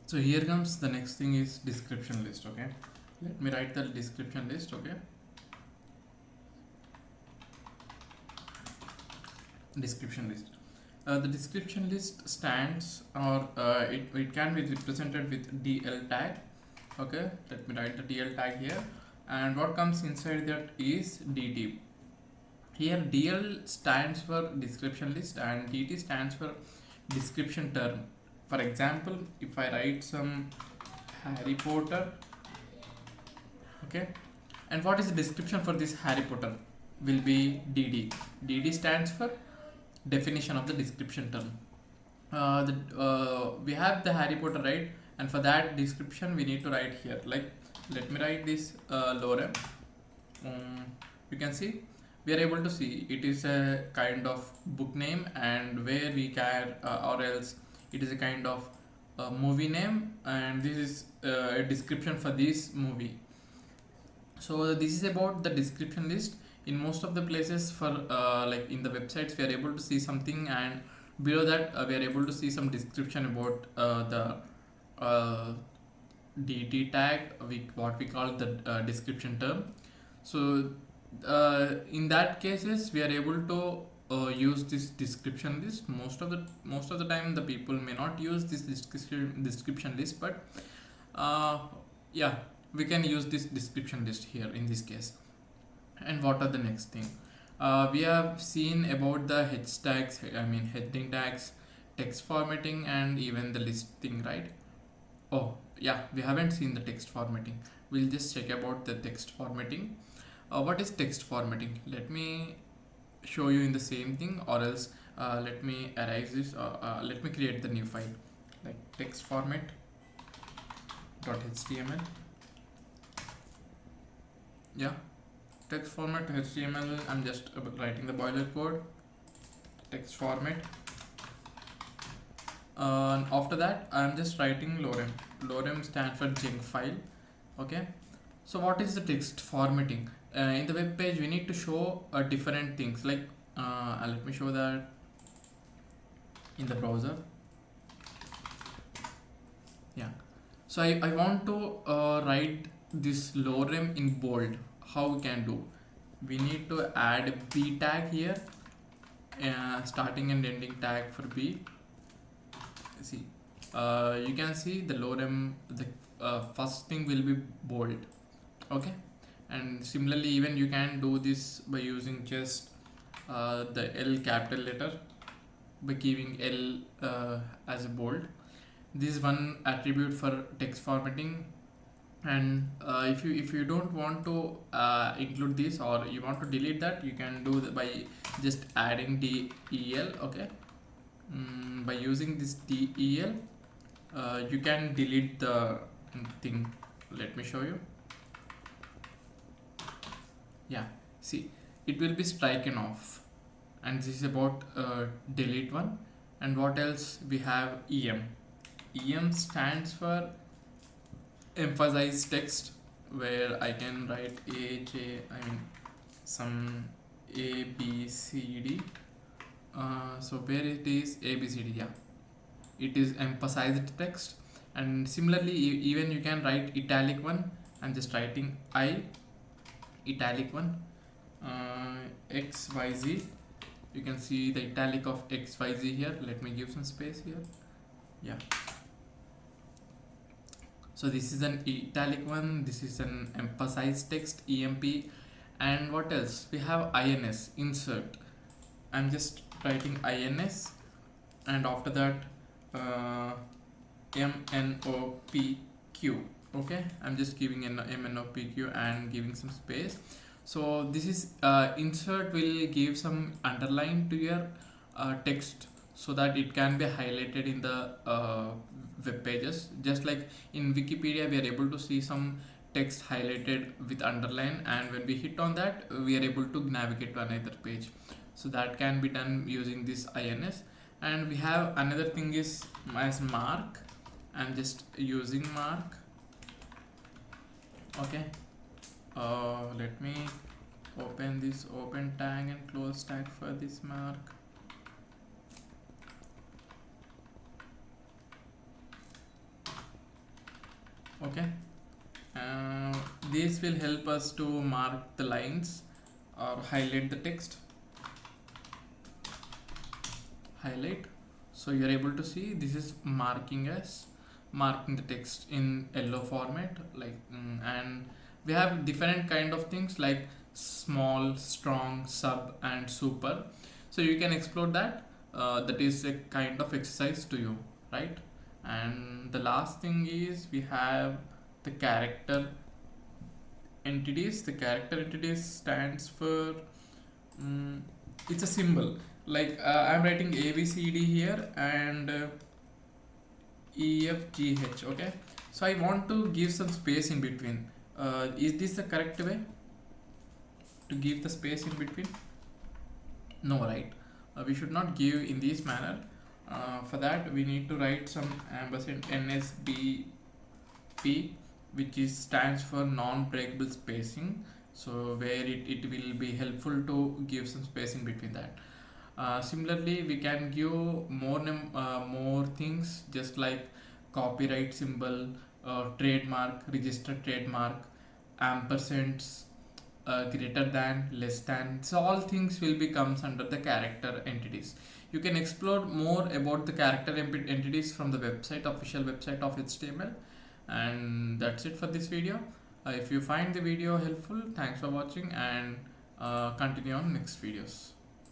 So here comes the next thing is description list. Okay, let me write the description list. Okay, description list. The description list stands or it can be represented with DL tag. Okay, let me write the DL tag here, and what comes inside that is DT. Here DL stands for description list and DT stands for description term. For example, if I write some Harry Potter, okay, and what is the description for this Harry Potter will be DD. DD stands for definition of the description term. We have the Harry Potter, right, and for that description we need to write here, like let me write this lorem. You can see we are able to see it is a kind of book name, and where we can or else it is a kind of movie name, and this is a description for this movie. So this is about the description list. In most of the places for like in the websites we are able to see something, and below that we are able to see some description about the DT tag, what we call the description term. So in that cases we are able to use this description list. Most of the time the people may not use this description list, but yeah, we can use this description list here in this case. And what are the next thing? We have seen about the h tags, I mean heading tags, text formatting, and even the listing, right? Oh yeah, we haven't seen the text formatting. We'll just check about the text formatting. What is text formatting? Let me show you in the same thing, or else let me erase this, let me create the new file like text format .html. Yeah, text format HTML. I'm just writing the boiler code text format. And after that I'm just writing lorem. Lorem stands for junk file. Okay, so what is the text formatting? In the web page we need to show different things, like let me show that in the browser. Yeah, so I want to write this lorem in bold. How we can do? We need to add b tag here, starting and ending tag for b. See, you can see the lorem, the first thing will be bold. Okay, and similarly even you can do this by using just the L capital letter, by giving L as a bold. This is one attribute for text formatting. And if you don't want to include this, or you want to delete that, you can do by just adding del. Okay, by using this del you can delete the thing. Let me show you. Yeah, see, it will be striken off, and this is about delete one. And what else we have? Em stands for emphasize text, where I can write some A B C D. So where it is A B C D, yeah, it is emphasized text. And similarly even you can write italic one. I'm just writing I italic one, XYZ. You can see the italic of XYZ here. Let me give some space here. Yeah, so this is an italic one, this is an emphasized text, EMP. And what else? We have INS, insert. I'm just writing INS, and after that MNOPQ. Okay, I'm just giving an MNOPQ and giving some space. So this is insert will give some underline to your text, so that it can be highlighted in the web pages. Just like in Wikipedia we are able to see some text highlighted with underline, and when we hit on that we are able to navigate to another page. So that can be done using this INS. And we have another thing is as mark. I'm just using mark. Okay, let me open this open tag and close tag for this mark. Okay. uh, this will help us to mark the lines or highlight the text. Highlight, so you're able to see this is marking the text in yellow format, like and we have different kind of things like small, strong, sub and super, so you can explore that. That is a kind of exercise to you, right? And the last thing is we have the character entities. The character entities stands for mm, it's a symbol, like I'm writing ABCD here and EFGH. Okay, so I want to give some space in between. Is this the correct way to give the space in between? No, right? We should not give in this manner. For that we need to write some ampersand NSBP, which is stands for non-breakable spacing, so where it will be helpful to give some spacing between that. Similarly, we can give more things, just like copyright symbol, trademark, registered trademark, ampersands, greater than, less than. So all things will be comes under the character entities. You can explore more about the character entities from the website, official website of HTML. And that's it for this video. If you find the video helpful, thanks for watching, and continue on next videos.